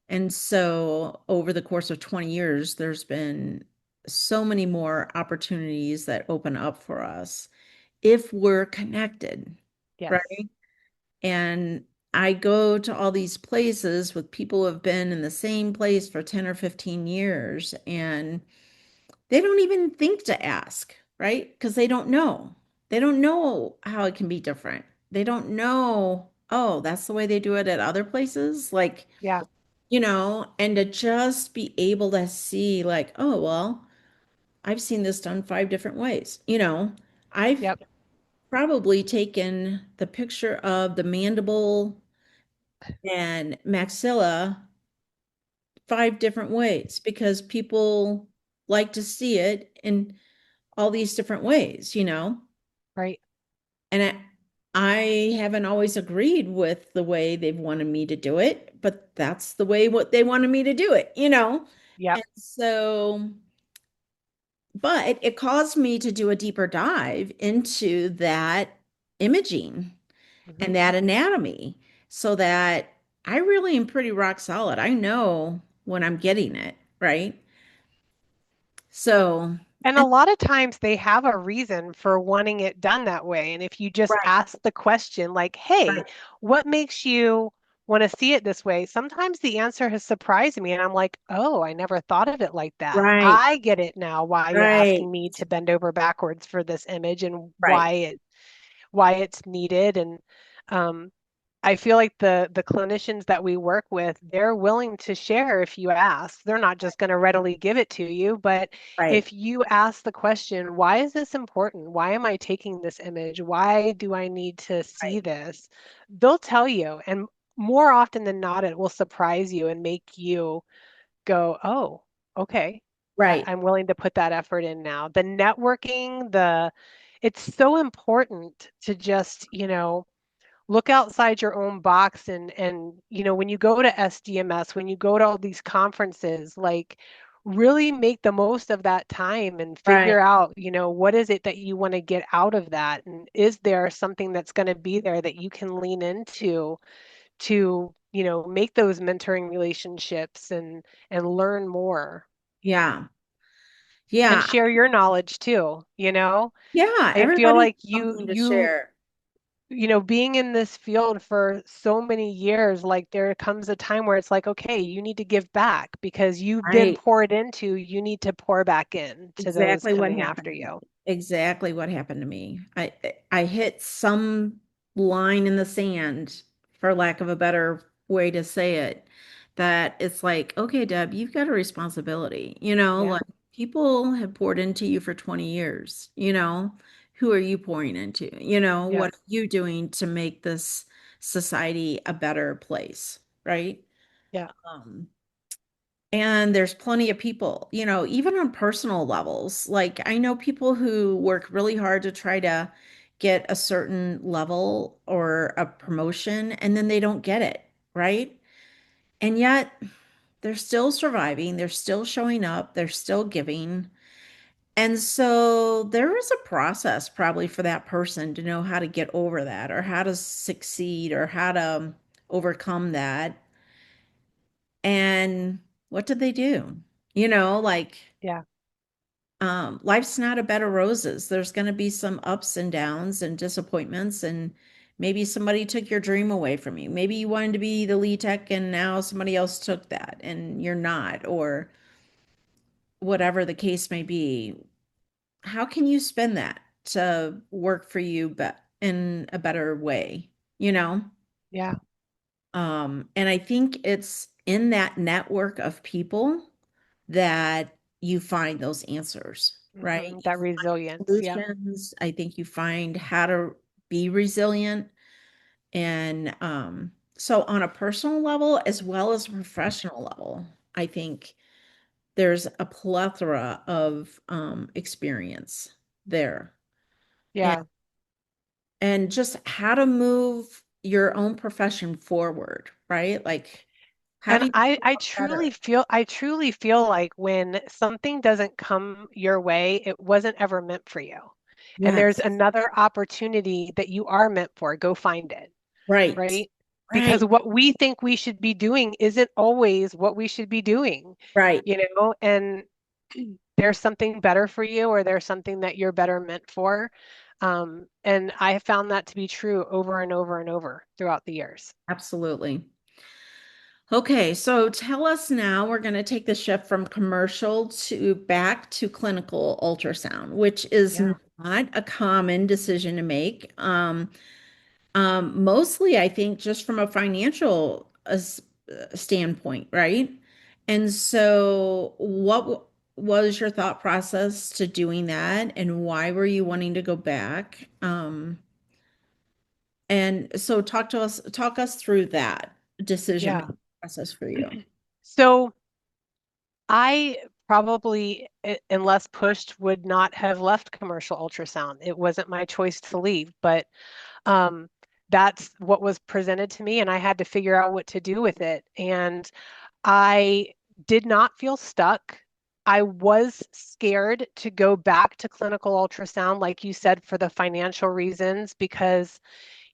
And so over the course of 20 years, there's been so many more opportunities that open up for us if we're connected, Yes. right? And I go to all these places with people who have been in the same place for 10 or 15 years, and they don't even think to ask, right? Because they don't know. They don't know how it can be different. They don't know, oh, that's the way they do it at other places. Like, Yeah. and to just be able to see, like, oh, well, I've seen this done 5 different ways. I've Yep. probably taken the picture of the mandible and maxilla 5 different ways because people like to see it in all these different ways. Right. And I haven't always agreed with the way they've wanted me to do it, but that's the way what they wanted me to do it. Yep. And so, but it caused me to do a deeper dive into that imaging Hmm. and that anatomy so that I really am pretty rock solid. I know when I'm getting it, right? So, And a and lot of times they have a reason for wanting it done that way. And if you just right, ask the question, like, hey, right, what makes you want to see it this way? Sometimes the answer has surprised me. And I'm like, oh, I never thought of it like that. right, I get it now why you're right, asking me to bend over backwards for this image and right, why it's needed. And um, I feel like the clinicians that we work with, they're willing to share if you ask. They're not just going to readily give it to you, but right, if you ask the question, why is this important? Why am I taking this image? Why do I need to see right. this? They'll tell you, and more often than not, it will surprise you and make you go, oh, okay, Right. I'm willing to put that effort in now. The networking, it's so important to just, look outside your own box and when you go to SDMS, when you go to all these conferences, like really make the most of that time and Right. figure out, what is it that you want to get out of that? And is there something that's going to be there that you can lean into to, make those mentoring relationships and learn more Yeah. and Yeah. share your knowledge too, Yeah. I feel Everybody has like you something to you share. being in this field for so many years, like there comes a time where it's like, okay, you need to give back because you've been Right. poured into, you need to pour back in to those Exactly what coming happened after to me. you. Exactly what happened to me. I hit some line in the sand, for lack of a better way to say it, that it's like, okay, Deb, you've got a responsibility. Yeah, Like people have poured into you for 20 years, who are you pouring into? yeah, What are you doing to make this society a better place, right? yeah. Um, and there's plenty of people, even on personal levels. Like I know people who work really hard to try to get a certain level or a promotion, and then they don't get it, right? And yet they're still surviving, they're still showing up, they're still giving. And so there is a process probably for that person to know how to get over that or how to succeed or how to overcome that. And what did they do? Like Yeah. life's not a bed of roses. There's going to be some ups and downs and disappointments, and maybe somebody took your dream away from you. Maybe you wanted to be the lead tech, and now somebody else took that, and you're not, or whatever the case may be. How can you spend that to work for you, but in a better way? You know? Yeah. And I think it's in that network of people that you find those answers, right? You That find resilience. Yeah. solutions. I think you find how to be resilient. And so, on a personal level as well as a professional level, I think there's a plethora of experience there. And, Yeah. and just how to move your own profession forward, right? Like, how And do you I, become I better? truly feel, I truly feel like when something doesn't come your way, it wasn't ever meant for you. And there's Yes, another opportunity that you are meant for. Go find it. right, Right? Because right, what we think we should be doing isn't always what we should be doing, right. and there's something better for you or there's something that you're better meant for. And I have found that to be true over and over and over throughout the years. Absolutely. Okay, so tell us now, we're going to take the shift from commercial to back to clinical ultrasound, which is Yeah, not a common decision to make. Mostly, I think, just from a financial standpoint, right? And so, was your thought process to doing that, and why were you wanting to go back? And so, talk us through that decision yeah. making process for you. So I probably, unless pushed, would not have left commercial ultrasound. It wasn't my choice to leave, but um, that's what was presented to me, and I had to figure out what to do with it. And I did not feel stuck. I was scared to go back to clinical ultrasound, like you said, for the financial reasons, because,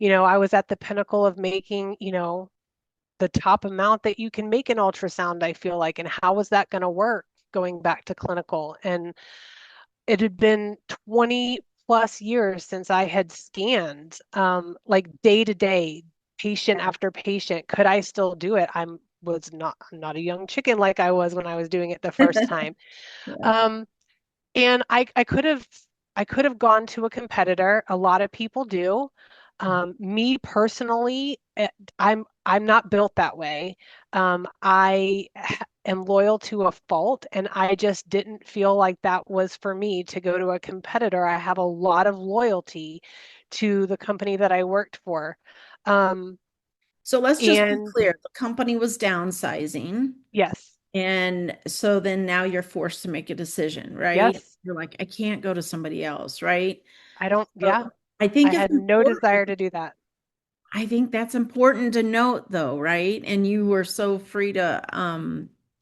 I was at the pinnacle of making, the top amount that you can make in ultrasound, I feel like, and how was that going to work going back to clinical? And it had been 20 plus years since I had scanned, like day to day, patient after patient. Could I still do it? I'm not a young chicken like I was when I was doing it the first time. Yeah. Um, and I could have gone to a competitor. A lot of people do. Me personally, I'm not built that way. Am loyal to a fault, and I just didn't feel like that was for me to go to a competitor. I have a lot of loyalty to the company that I worked for. Um, So let's just be and clear. The company was downsizing. yes, And so then now you're forced to make a decision, right? Yes. You're like, I can't go to somebody else, right? I don't, So yeah, I I think it's had no desire important. to do that. I think that's important to note though, right? And you were so free to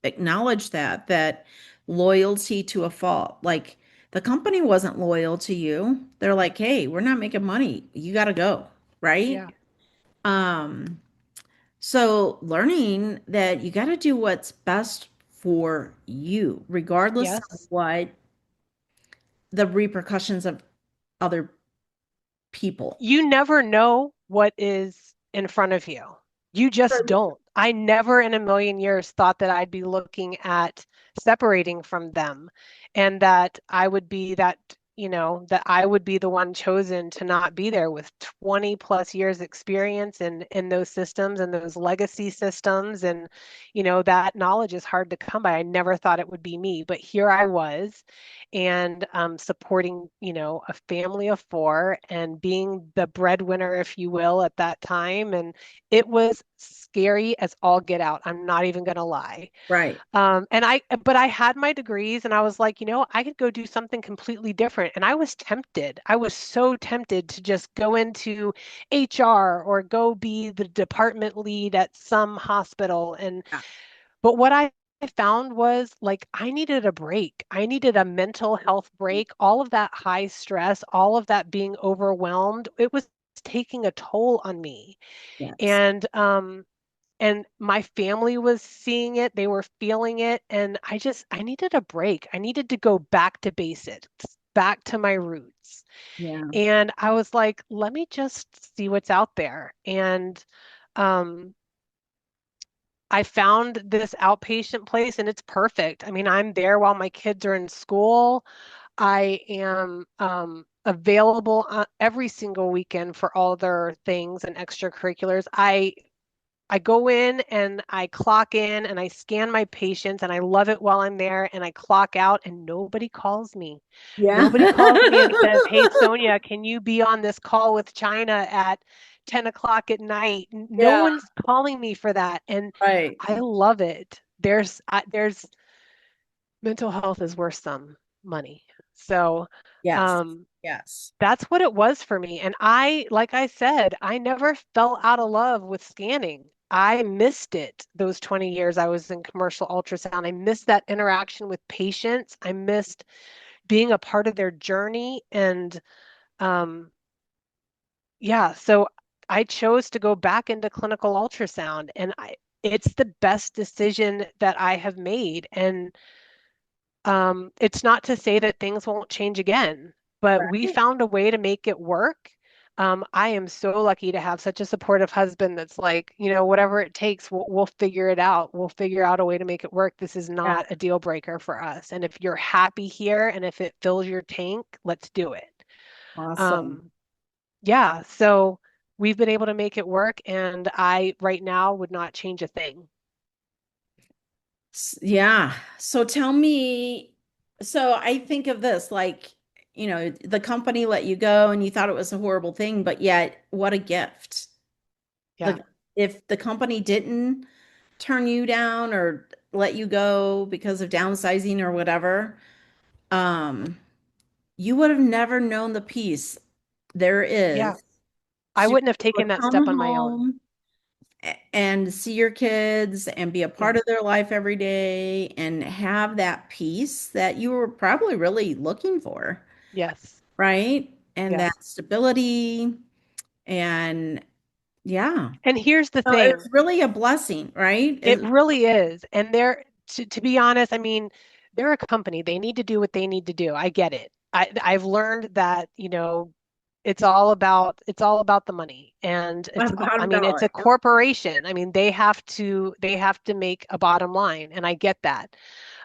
acknowledge that loyalty to a fault. Like the company wasn't loyal to you. They're like, "Hey, we're not making money. You got to go." Right? Yeah. Um so learning that you got to do what's best for you, regardless of Yes. what the repercussions of other people. You never know what is in front of you. You just don't. I never in a million years thought that I'd be looking at separating from them and that I would be that, that I would be the one chosen to not be there with 20 plus years experience in those systems and those legacy systems. And, that knowledge is hard to come by. I never thought it would be me, but here I was and supporting, a family of four and being the breadwinner, if you will, at that time. And it was scary as all get out. I'm not even going to lie. Right. But I had my degrees and I was like, I could go do something completely different. And I was tempted. I was so tempted to just go into HR or go be the department lead at some hospital. Yeah. But what I found was like I needed a break. I needed a mental health break. All of that high stress, all of that being overwhelmed, it was taking a toll on me. Yes. And my family was seeing it, they were feeling it, and I needed a break. I needed to go back to basics, back to my roots. Yeah. And I was like, let me just see what's out there. And um I found this outpatient place and it's perfect. I mean, I'm there while my kids are in school. I am available every single weekend for all their things and extracurriculars. I go in and I clock in and I scan my patients and I love it while I'm there and I clock out and nobody calls me. Yeah. Nobody calls me and says, "Hey, Sonia, can you be on this call with China at 10 o'clock at night?" No Yeah. one's calling me for that. And Right. I love it. There's mental health is worth some money. So, Yes. um, Yes. that's what it was for me. And like I said, I never fell out of love with scanning. I missed it those 20 years I was in commercial ultrasound. I missed that interaction with patients. I missed being a part of their journey. And um, yeah, so I chose to go back into clinical ultrasound, and it's the best decision that I have made. And it's not to say that things won't change again, but we Right. found a way to make it work. I am so lucky to have such a supportive husband that's like, whatever it takes, we'll figure it out. We'll figure out a way to make it work. This is Yeah. not a deal breaker for us. And if you're happy here and if it fills your tank, let's do it. Awesome. Um, yeah, so we've been able to make it work, and I right now would not change a thing. Yeah. So tell me, so I think of this like, the company let you go and you thought it was a horrible thing, but yet what a gift. Yeah, The if the company didn't turn you down or let you go because of downsizing or whatever, um, you would have never known the peace there yeah. is I to wouldn't have be able taken to that step come on my own. home and see your kids and be a Yeah. part of their life every day and have that peace that you were probably really looking for, Yes. right? And Yes. that stability and yeah. And here's the So thing, it's really a blessing, right? it really is. And to be honest, I mean, they're a company. They need to do what they need to do. I get it. I've learned that, it's all about the money. And The I bottom mean, it's dollar. a corporation. I mean, they have to make a bottom line, and I get that.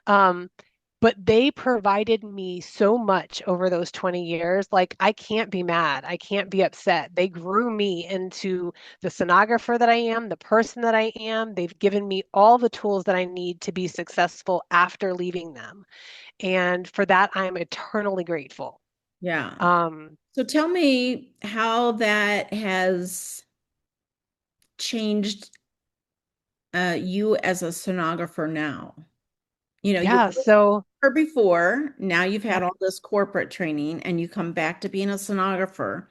Um, but they provided me so much over those 20 years. Like, I can't be mad. I can't be upset. They grew me into the sonographer that I am, the person that I am. They've given me all the tools that I need to be successful after leaving them. And for that, I'm eternally grateful. Yeah. Um, So tell me how that has changed you as a sonographer now. You Yeah, so were before, now you've yeah, had all this corporate training and you come back to being a sonographer.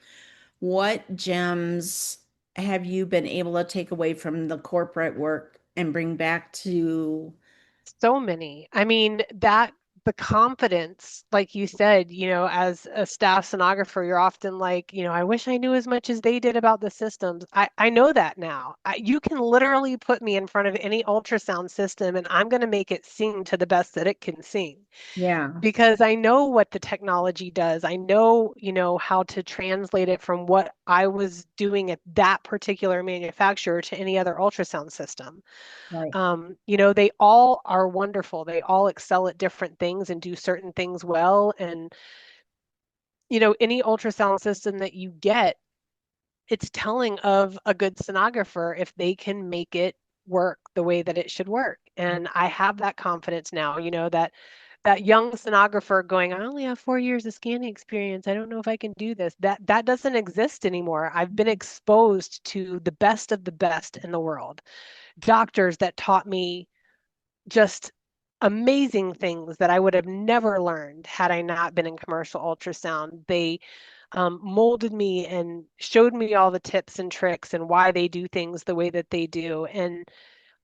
What gems have you been able to take away from the corporate work and bring back to, so many. I mean, that the confidence, like you said, as a staff sonographer, you're often like, I wish I knew as much as they did about the systems. I know that now. You can literally put me in front of any ultrasound system and I'm going to make it sing to the best that it can sing yeah, because I know what the technology does. I know, how to translate it from what I was doing at that particular manufacturer to any other ultrasound system. right, They all are wonderful. They all excel at different things and do certain things well. And, any ultrasound system that you get, it's telling of a good sonographer if they can make it work the way that it should work. And I have that confidence now, that young sonographer going, I only have 4 years of scanning experience. I don't know if I can do this. That doesn't exist anymore. I've been exposed to the best of the best in the world. Doctors that taught me just amazing things that I would have never learned had I not been in commercial ultrasound. They molded me and showed me all the tips and tricks and why they do things the way that they do. And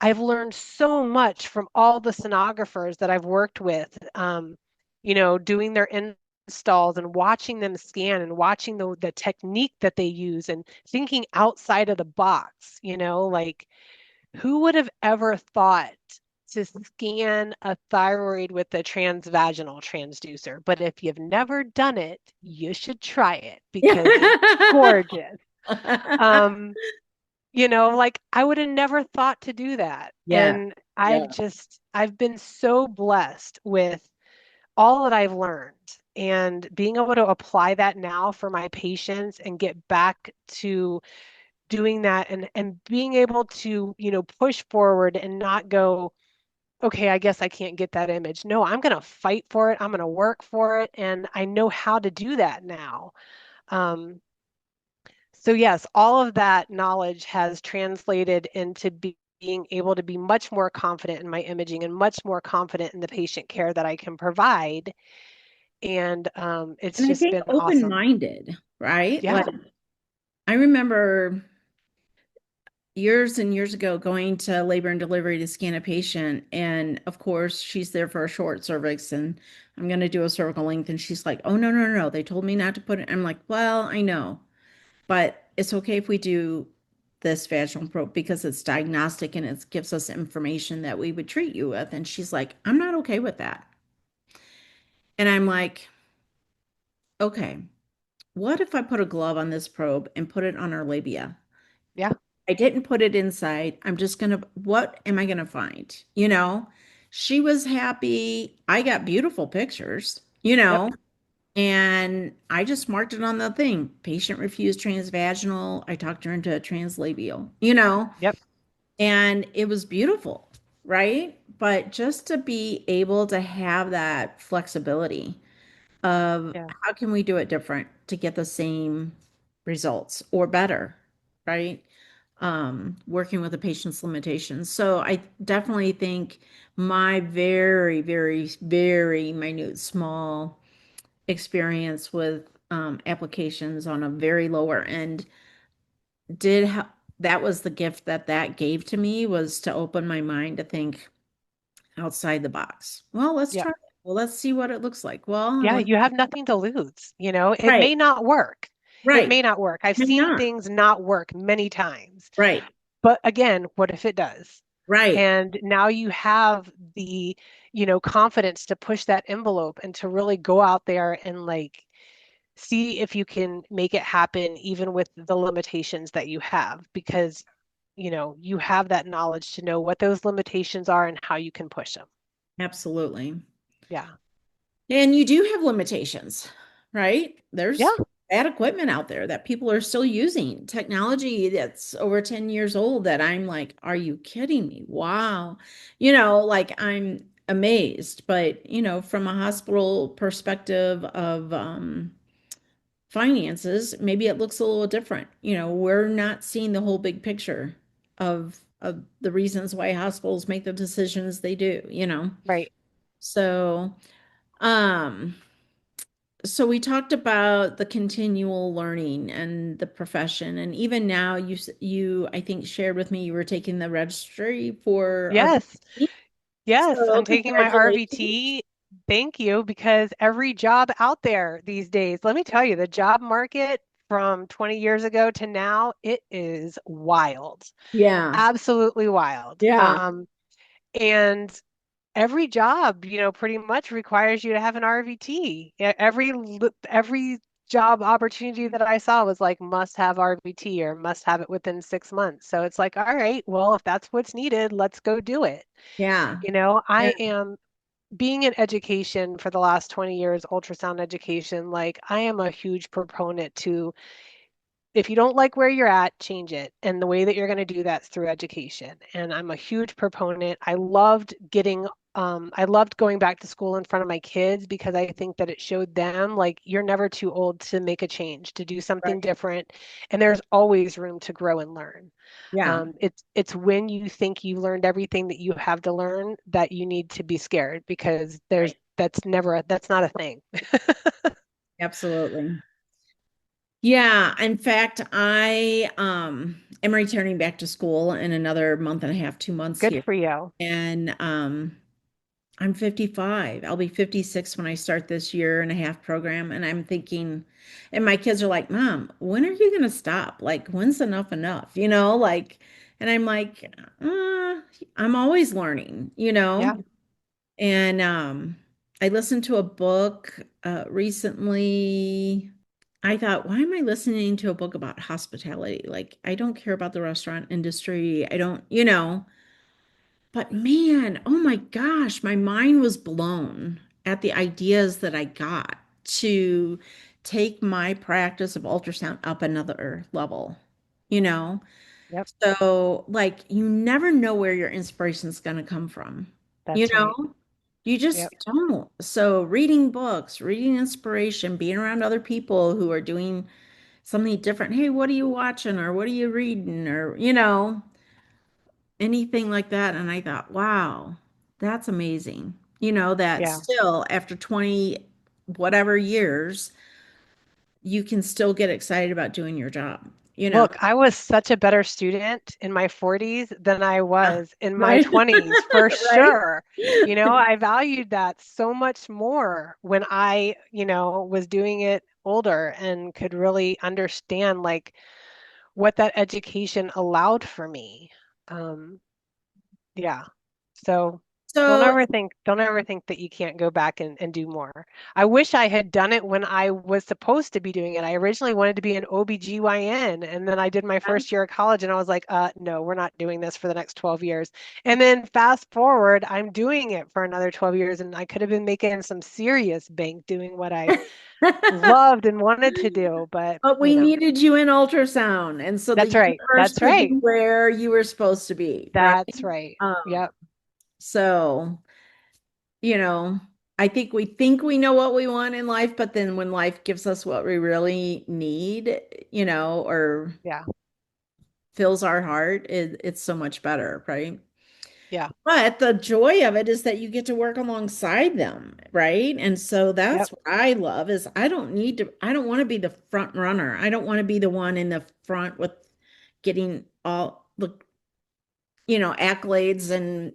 I've learned so much from all the sonographers that I've worked with, doing their installs and watching them scan and watching the technique that they use and thinking outside of the box, like who would have ever thought to scan a thyroid with a transvaginal transducer? But if you've never done it, you should try it because it's gorgeous. Um, like I would have never thought to do that. yeah, And yeah. I've been so blessed with all that I've learned and being able to apply that now for my patients and get back to doing that and being able to, push forward and not go, okay, I guess I can't get that image. No, I'm going to fight for it. I'm going to work for it. And I know how to do that now. Um, so yes, all of that knowledge has translated into being able to be much more confident in my imaging and much more confident in the patient care that I can provide. And it's And I just think been awesome. open-minded, right? Like Yeah. I remember years and years ago going to labor and delivery to scan a patient. And of course, she's there for a short cervix and I'm going to do a cervical length. And she's like, oh, no, no, no, no. They told me not to put it. I'm like, well, I know, but it's okay if we do this vaginal probe because it's diagnostic and it gives us information that we would treat you with. And she's like, I'm not okay with that. And I'm like, okay, what if I put a glove on this probe and put it on her labia? Yeah. I didn't put it inside. I'm just gonna, what am I gonna find? She was happy. I got beautiful pictures, Yep. and I just marked it on the thing. Patient refused transvaginal. I talked her into a translabial, Yep. and it was beautiful, right? But just to be able to have that flexibility of Yeah. how can we do it different to get the same results or better, right? Working with the patient's limitations. So I definitely think my very, very, very minute, small experience with applications on a very lower end did that was the gift that that gave to me was to open my mind to think outside the box. Well, let's Yeah. try it. Well, let's see what it looks like. Well, Yeah, let's, you have nothing to lose. It right, may not work. It right, may not work. I've maybe seen not. things not work many times. Right, But again, what if it does? right. And now you have the, confidence to push that envelope and to really go out there and like see if you can make it happen even with the limitations that you have because, you have that knowledge to know what those limitations are and how you can push them. Absolutely. Yeah. And you do have limitations, right? Yeah. There's bad equipment out there that people are still using, technology that's over 10 years old that I'm like, are you kidding me? Wow. Like I'm amazed, but from a hospital perspective of finances, maybe it looks a little different. We're not seeing the whole big picture of the reasons why hospitals make the decisions they do. Right. So, um, so we talked about the continual learning and the profession, and even now you I think shared with me you were taking the registry for Yes. RVP. Yes, So I'm taking my congratulations. RVT. Thank you, because every job out there these days, let me tell you, the job market from 20 years ago to now, it is wild. Yeah. Absolutely wild. Yeah. And every job, pretty much requires you to have an RVT. Every job opportunity that I saw was like must have RVT or must have it within 6 months. So it's like, all right, well, if that's what's needed, let's go do it. Yeah. I Yeah. am being in education for the last 20 years, ultrasound education, like I am a huge proponent to, if you don't like where you're at, change it. And the way that you're going to do that's through education. And I'm a huge proponent. I loved going back to school in front of my kids because I think that it showed them like you're never too old to make a change, to do something Right. different. And there's always room to grow and learn. Yeah. It's when you think you learned everything that you have to learn that you need to be scared because Right. that's not a thing. Absolutely. Yeah, in fact, I am returning back to school in another month and a half, 2 months Good here. for you. And I'm 55. I'll be 56 when I start this year and a half program. And I'm thinking, and my kids are like, Mom, when are you going to stop? Like, when's enough enough? And I'm like, I'm always learning, Yeah, And I listened to a book recently. I thought, why am I listening to a book about hospitality? Like, I don't care about the restaurant industry. I don't. But man, oh my gosh, my mind was blown at the ideas that I got to take my practice of ultrasound up another level, you know? yep, So, like, you never know where your inspiration's going to come from, you that's right. know? You just Yep, don't. So, reading books, reading inspiration, being around other people who are doing something different. Hey, what are you watching or what are you reading or, anything like that. And I thought, wow, that's amazing. That yeah. still after 20 whatever years, you can still get excited about doing your job, you know? Look, I was such a better student in my 40s than I Yeah. was in my Right. 20s, for Right. sure. I valued that so much more when I, was doing it older and could really understand like what that education allowed for me. Um, yeah. So So, don't ever think that you can't go back and do more. I wish I had done it when I was supposed to be doing it. I originally wanted to be an OBGYN, and then I did my first year of college and I was like, no, we're not doing this for the next 12 years. And then fast forward, I'm doing it for another 12 years and I could have been making some serious bank doing what I loved and wanted to do, but but we needed you in ultrasound. And so the that's right. universe That's put you right. where you were supposed to be, right? That's right. Um, Yep. so, you know, I think we know what we want in life, but then when life gives us what we really need, or Yeah. fills our heart, it's so much better, right? Yeah. But the joy of it is that you get to work alongside them, right? And so Yep. that's what I love is I don't want to be the front runner. I don't want to be the one in the front with getting all the, accolades and,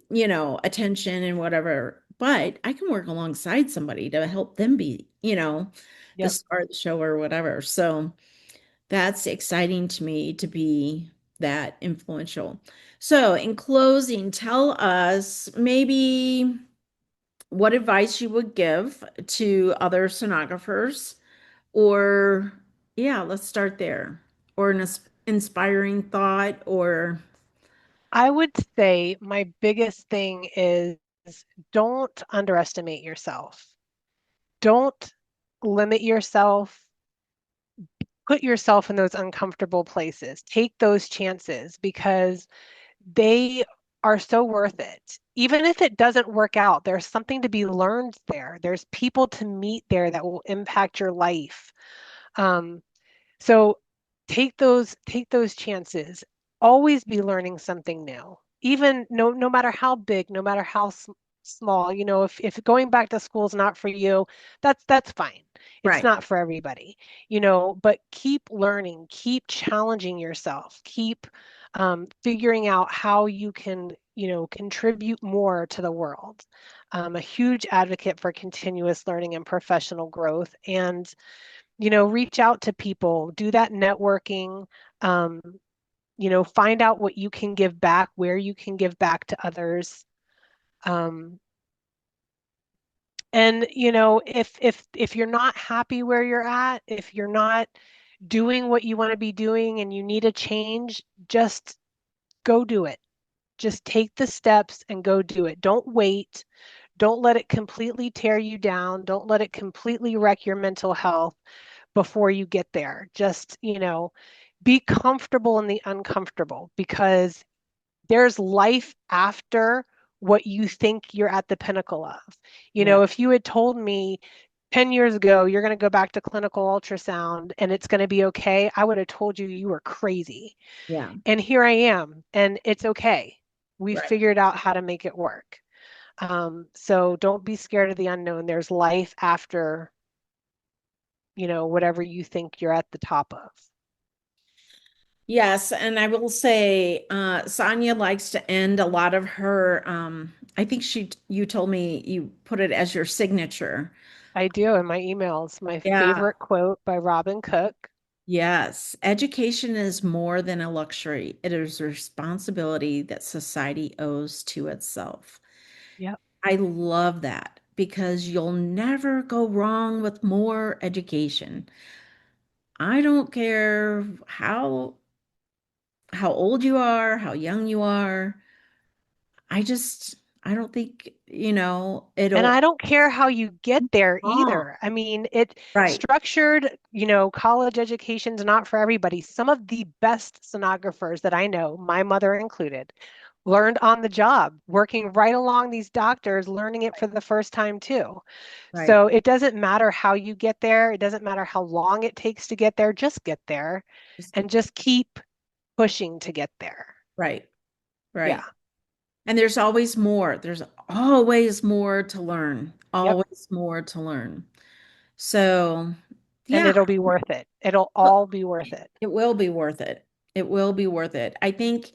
attention and whatever. But I can work alongside somebody to help them be, the Yep. star of the show or whatever. So that's exciting to me to be that influential. So, in closing, tell us maybe what advice you would give to other sonographers, or yeah, let's start there, or an inspiring thought, or I would say my biggest thing is don't underestimate yourself. Don't limit yourself. Put yourself in those uncomfortable places. Take those chances because they are so worth it. Even if it doesn't work out, there's something to be learned there. There's people to meet there that will impact your life. Um, So take those chances. Always be learning something new. Even no matter how big, no matter how small. If going back to school is not for you, that's fine. It's Right. not for everybody, but keep learning, keep challenging yourself, keep figuring out how you can, contribute more to the world. I'm a huge advocate for continuous learning and professional growth, and reach out to people, do that networking, um, find out what you can give back, where you can give back to others. Um, and if you're not happy where you're at, if you're not doing what you want to be doing and you need a change, just go do it. Just take the steps and go do it. Don't wait. Don't let it completely tear you down. Don't let it completely wreck your mental health before you get there. Just, be comfortable in the uncomfortable, because there's life after what you think you're at the pinnacle of. Yeah. If you had told me 10 years ago you're going to go back to clinical ultrasound and it's going to be okay, I would have told you you were crazy. Yeah. And here I am, and it's okay. We Right. figured out how to make it work. So don't be scared of the unknown. There's life after, whatever you think you're at the top of. Yes, and I will say, Sonia likes to end a lot of her, I think you told me you put it as your signature. I do in my emails. My Yeah. favorite quote by Robin Cook. Yes. Education is more than a luxury. It is a responsibility that society owes to itself. Yep. I love that because you'll never go wrong with more education. I don't care how old you are, how young you are. I just I don't think, And it'll I don't care how you get there wrong. either. I mean, it Right. structured, college education's not for everybody. Some of the best sonographers that I know, my mother included, learned on the job, working right along these doctors, learning it for the first time too. Right. So it doesn't matter how you get there. It doesn't matter how long it takes to get there. Just get there Just and get just keep pushing to get there. right. Yeah. Right. And there's always more. There's always more to learn. Yep. Always more to learn. So, And yeah, it'll be worth it. It'll well, all be worth it. it will be worth it. It will be worth it. I think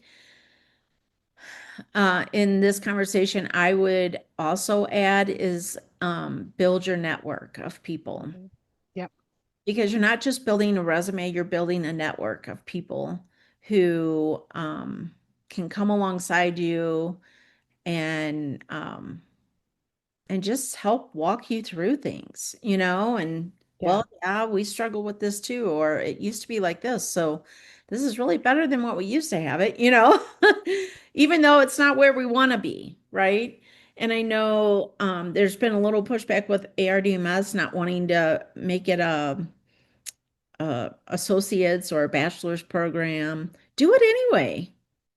in this conversation, I would also add is build your network of people Mhm. Yep. because you're not just building a resume, you're building a network of people who can come alongside you and and just help walk you through things, and Yeah. well, yeah, we struggle with this too, or it used to be like this. So this is really better than what we used to have it, even though it's not where we want to be, right? And I know there's been a little pushback with ARDMS not wanting to make it associates or a bachelor's program. Do it anyway.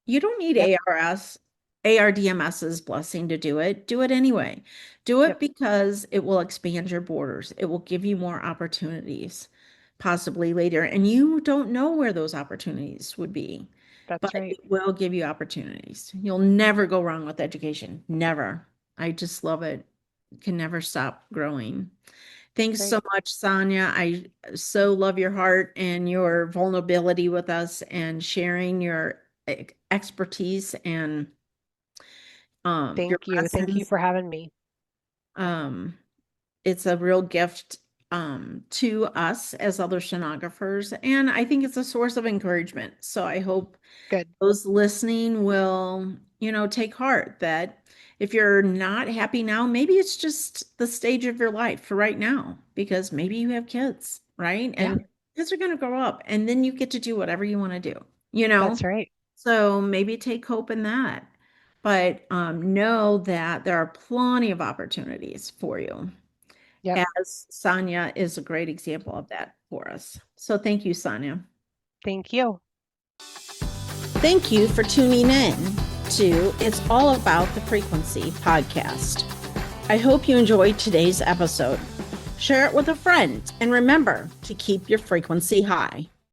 You don't need Yep. ARDMS's blessing to do it. Do it anyway. Do it Yep. because it will expand your borders. It will give you more opportunities, possibly later. And you don't know where those opportunities would be, but That's right. it will give you opportunities. You'll never go wrong with education. Never. I just love it. Can never stop growing. Thanks so Great. much, Sonia. I so love your heart and your vulnerability with us and sharing your expertise and your Thank you. Thank you lessons. for having me. Um, it's a real gift to us as other sonographers, and I think it's a source of encouragement. So I hope Good. those listening will, take heart that if you're not happy now, maybe it's just the stage of your life for right now, because maybe you have kids, right? Yeah, And kids are going to grow up and then you get to do whatever you want to do, you know? that's right. So maybe take hope in that. But know that there are plenty of opportunities for you, Yep. as Sonia is a great example of that for us. So thank you, Sonia. Thank you. Thank you for tuning in to It's All About the Frequency podcast. I hope you enjoyed today's episode. Share it with a friend and remember to keep your frequency high.